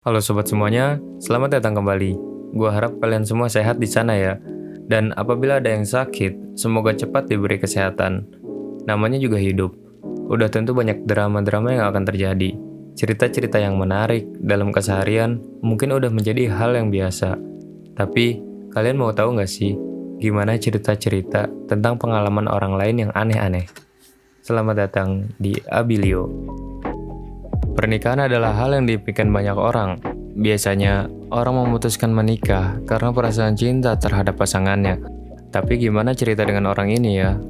Halo sobat semuanya, selamat datang kembali. Gua harap kalian semua sehat di sana ya. Dan apabila ada yang sakit, semoga cepat diberi kesehatan. Namanya juga hidup. Udah tentu banyak drama-drama yang akan terjadi. Cerita-cerita yang menarik dalam keseharian mungkin udah menjadi hal yang biasa. Tapi, kalian mau tahu nggak sih gimana cerita-cerita tentang pengalaman orang lain yang aneh-aneh? Selamat datang di Abilio. Pernikahan adalah hal yang dipikirkan banyak orang. Biasanya, orang memutuskan menikah karena perasaan cinta terhadap pasangannya. Tapi gimana cerita dengan orang ini ya?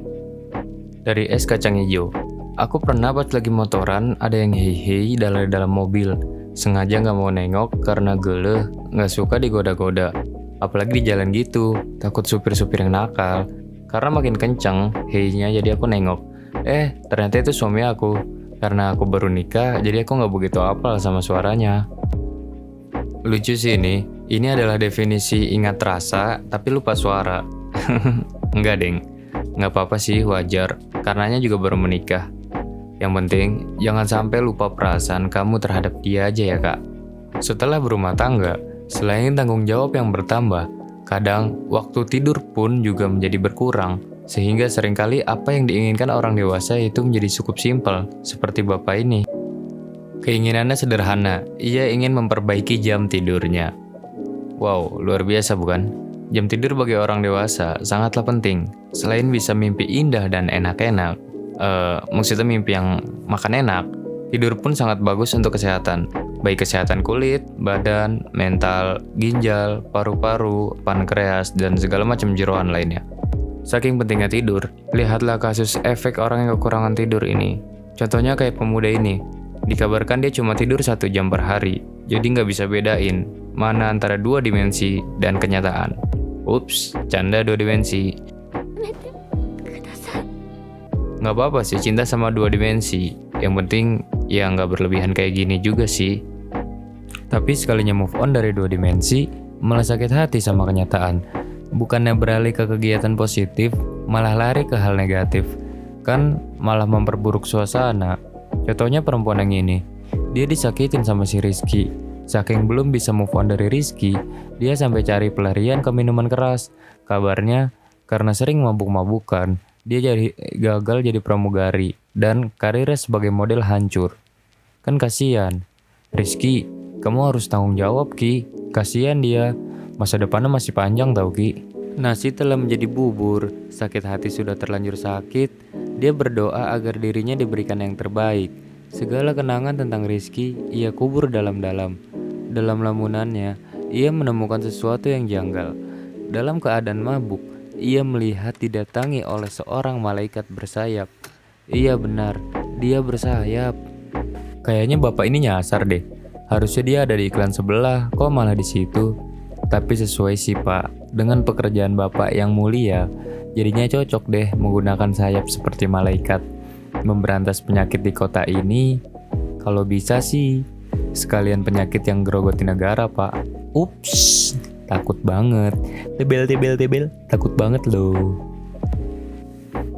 Dari es kacang hijau. Aku pernah pas lagi motoran, ada yang hehe dari dalam mobil. Sengaja nggak mau nengok karena geleh, nggak suka digoda-goda. Apalagi di jalan gitu, takut supir-supir yang nakal. Karena makin kenceng, hei-nya jadi aku nengok. Ternyata itu suami aku. Karena aku baru nikah, jadi aku nggak begitu hafal sama suaranya. Lucu sih ini adalah definisi ingat rasa, tapi lupa suara. Enggak deng, nggak apa-apa sih, wajar, karenanya juga baru menikah. Yang penting, jangan sampai lupa perasaan kamu terhadap dia aja ya kak. Setelah berumah tangga, selain tanggung jawab yang bertambah, kadang waktu tidur pun juga menjadi berkurang. Sehingga seringkali apa yang diinginkan orang dewasa itu menjadi cukup simpel, seperti bapak ini. Keinginannya sederhana, ia ingin memperbaiki jam tidurnya. Wow, luar biasa bukan? Jam tidur bagi orang dewasa sangatlah penting. Selain bisa mimpi indah dan enak-enak, maksudnya mimpi yang makan enak, tidur pun sangat bagus untuk kesehatan. Baik kesehatan kulit, badan, mental, ginjal, paru-paru, pankreas, dan segala macam jeroan lainnya. Saking pentingnya tidur, lihatlah kasus efek orang yang kekurangan tidur ini. Contohnya kayak pemuda ini, dikabarkan dia cuma tidur 1 jam per hari, jadi nggak bisa bedain mana antara 2 dimensi dan kenyataan. Ups, canda 2 dimensi. Nggak apa-apa sih cinta sama 2 dimensi, yang penting ya nggak berlebihan kayak gini juga sih. Tapi sekalinya move on dari 2 dimensi, malah sakit hati sama kenyataan. Bukannya beralih ke kegiatan positif, malah lari ke hal negatif. Kan malah memperburuk suasana. Contohnya perempuan yang ini, dia disakitin sama si Rizky. Saking belum bisa move on dari Rizky, dia sampai cari pelarian ke minuman keras. Kabarnya, karena sering mabuk-mabukan, dia gagal jadi pramugari, dan karirnya sebagai model hancur. Kan kasihan. Rizky, kamu harus tanggung jawab Ki. Kasihan dia. Masa depannya masih panjang tau Ki. Nasi telah menjadi bubur, sakit hati sudah terlanjur sakit. Dia berdoa agar dirinya diberikan yang terbaik. Segala kenangan tentang Rizky ia kubur dalam-dalam. Dalam lamunannya, ia menemukan sesuatu yang janggal. Dalam keadaan mabuk, ia melihat didatangi oleh seorang malaikat bersayap. Iya benar, dia bersayap. Kayaknya bapak ini nyasar deh. Harusnya dia ada di iklan sebelah, kok malah di situ. Tapi sesuai sih pak, dengan pekerjaan bapak yang mulia, jadinya cocok deh menggunakan sayap seperti malaikat. Memberantas penyakit di kota ini, kalau bisa sih, sekalian penyakit yang gerogoti negara pak. Ups, takut banget. Tebel, takut banget loh.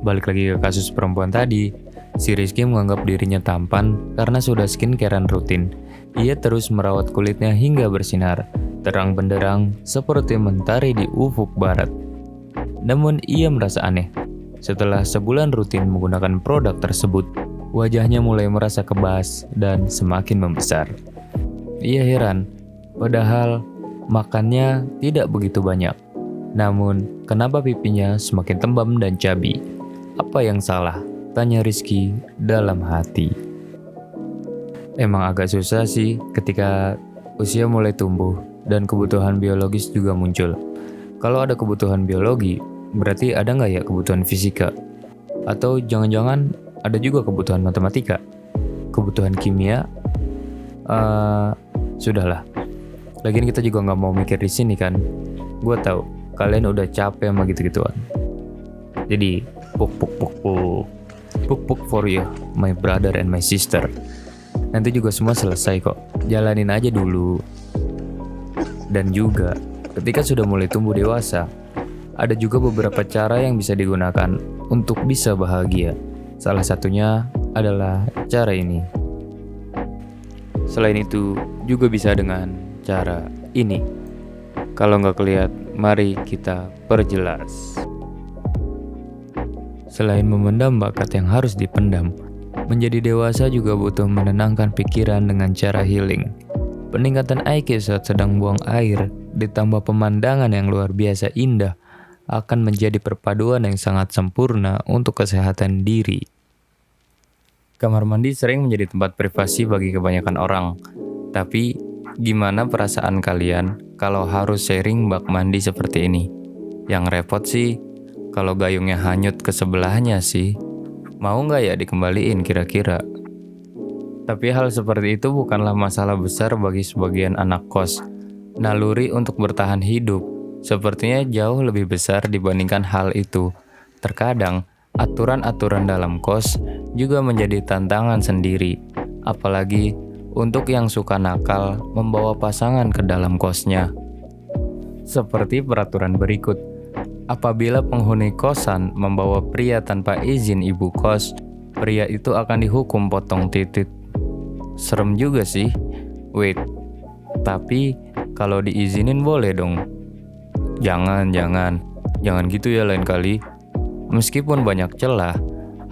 Balik lagi ke kasus perempuan tadi, si Rizky menganggap dirinya tampan karena sudah skincarean rutin. Ia terus merawat kulitnya hingga bersinar, terang benderang seperti mentari di ufuk barat. Namun ia merasa aneh. Setelah sebulan rutin menggunakan produk tersebut, wajahnya mulai merasa kebas dan semakin membesar. Ia heran, padahal makannya tidak begitu banyak. Namun, kenapa pipinya semakin tembam dan cabi? Apa yang salah? Tanya Rizky dalam hati. Emang agak susah sih ketika usia mulai tumbuh dan kebutuhan biologis juga muncul. Kalau ada kebutuhan biologi, berarti ada nggak ya kebutuhan fisika? Atau jangan-jangan ada juga kebutuhan matematika? Kebutuhan kimia? Sudahlah. Lagian kita juga nggak mau mikir di sini kan. Gue tahu kalian udah capek sama gitu-gituan. Jadi, puk for you, my brother and my sister. Nanti juga semua selesai kok. Jalanin aja dulu. Dan juga, ketika sudah mulai tumbuh dewasa, ada juga beberapa cara yang bisa digunakan untuk bisa bahagia. Salah satunya adalah cara ini. Selain itu, juga bisa dengan cara ini. Kalau nggak kelihatan, mari kita perjelas. Selain memendam bakat yang harus dipendam, menjadi dewasa juga butuh menenangkan pikiran dengan cara healing. Peningkatan IQ saat sedang buang air, ditambah pemandangan yang luar biasa indah, akan menjadi perpaduan yang sangat sempurna untuk kesehatan diri. Kamar mandi sering menjadi tempat privasi bagi kebanyakan orang. Tapi, gimana perasaan kalian kalau harus sharing bak mandi seperti ini? Yang repot sih, kalau gayungnya hanyut ke sebelahnya sih. Mau nggak ya dikembaliin kira-kira? Tapi hal seperti itu bukanlah masalah besar bagi sebagian anak kos. Naluri untuk bertahan hidup sepertinya jauh lebih besar dibandingkan hal itu. Terkadang, aturan-aturan dalam kos juga menjadi tantangan sendiri. Apalagi untuk yang suka nakal membawa pasangan ke dalam kosnya. Seperti peraturan berikut. Apabila penghuni kosan membawa pria tanpa izin ibu kos, pria itu akan dihukum potong titik. Serem juga sih. Wait, tapi kalau diizinin boleh dong? Jangan gitu ya lain kali. Meskipun banyak celah,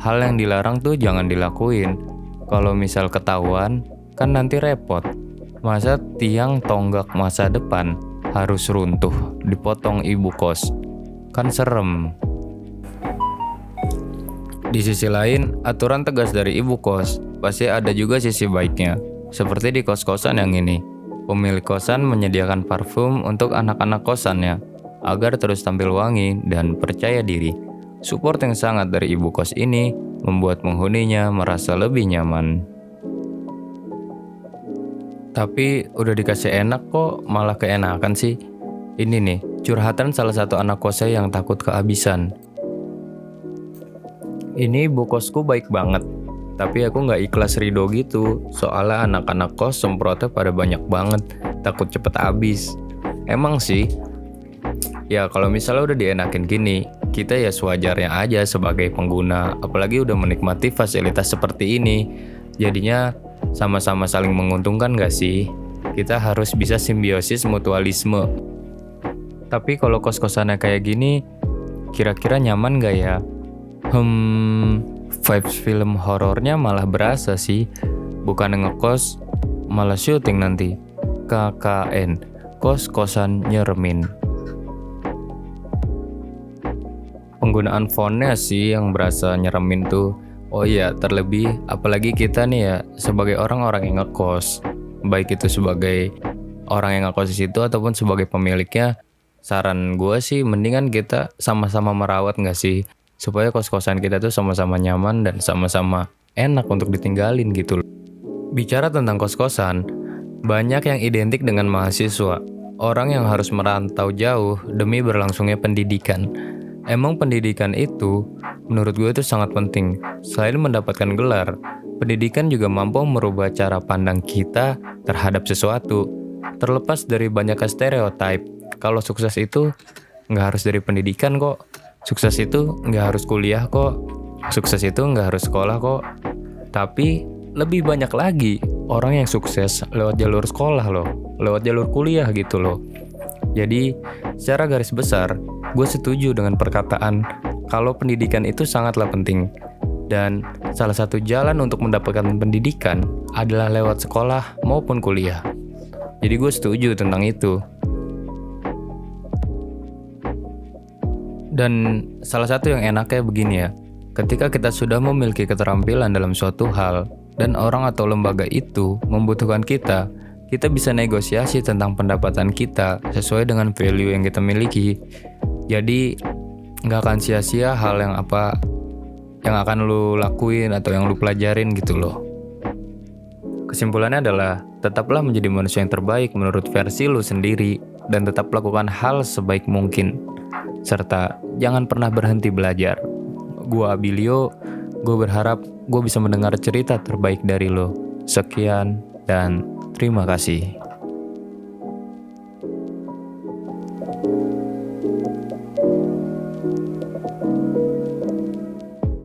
hal yang dilarang tuh jangan dilakuin. Kalau misal ketahuan, kan nanti repot. Masa tiang tonggak masa depan harus runtuh, dipotong ibu kos? Kan serem. Di sisi lain, aturan tegas dari ibu kos pasti ada juga sisi baiknya. Seperti di kos-kosan yang ini, pemilik kosan menyediakan parfum untuk anak-anak kosannya agar terus tampil wangi dan percaya diri. Support yang sangat dari ibu kos ini membuat penghuninya merasa lebih nyaman. Tapi udah dikasih enak kok malah keenakan sih. Ini nih, curhatan salah satu anak kosnya yang takut kehabisan. Ini ibu kosku baik banget, tapi aku nggak ikhlas ridho gitu. Soalnya anak-anak kos semprotnya pada banyak banget, takut cepet habis. Emang sih, ya kalau misalnya udah dienakin gini, kita ya sewajarnya aja sebagai pengguna. Apalagi udah menikmati fasilitas seperti ini. Jadinya sama-sama saling menguntungkan gak sih? Kita harus bisa simbiosis mutualisme. Tapi kalau kos-kosannya kayak gini, kira-kira nyaman gak ya? Vibes film horornya malah berasa sih. Bukan ngekos, malah syuting nanti. KKN, kos-kosan nyeremin. Penggunaan fontnya sih yang berasa nyeremin tuh. Oh iya, terlebih apalagi kita nih ya sebagai orang-orang yang ngekos. Baik itu sebagai orang yang ngekos di situ ataupun sebagai pemiliknya. Saran gue sih mendingan kita sama-sama merawat gak sih? Supaya kos-kosan kita tuh sama-sama nyaman dan sama-sama enak untuk ditinggalin gitu loh. Bicara tentang kos-kosan, banyak yang identik dengan mahasiswa. Orang yang harus merantau jauh demi berlangsungnya pendidikan. Emang pendidikan itu menurut gue itu sangat penting. Selain mendapatkan gelar, pendidikan juga mampu merubah cara pandang kita terhadap sesuatu. Terlepas dari banyaknya stereotip, kalau sukses itu nggak harus dari pendidikan kok. Sukses itu nggak harus kuliah kok. Sukses itu nggak harus sekolah kok. Tapi lebih banyak lagi orang yang sukses lewat jalur sekolah loh, lewat jalur kuliah gitu loh. Jadi secara garis besar, gue setuju dengan perkataan kalau pendidikan itu sangatlah penting. Dan salah satu jalan untuk mendapatkan pendidikan adalah lewat sekolah maupun kuliah. Jadi gue setuju tentang itu. Dan salah satu yang enaknya begini ya, ketika kita sudah memiliki keterampilan dalam suatu hal dan orang atau lembaga itu membutuhkan kita bisa negosiasi tentang pendapatan kita sesuai dengan value yang kita miliki. Jadi nggak akan sia-sia hal yang akan lu lakuin atau yang lu pelajarin gitu loh. Kesimpulannya adalah tetaplah menjadi manusia yang terbaik menurut versi lu sendiri dan tetap lakukan hal sebaik mungkin. Serta jangan pernah berhenti belajar. Gua Abilio, gue berharap gue bisa mendengar cerita terbaik dari lo. Sekian dan terima kasih.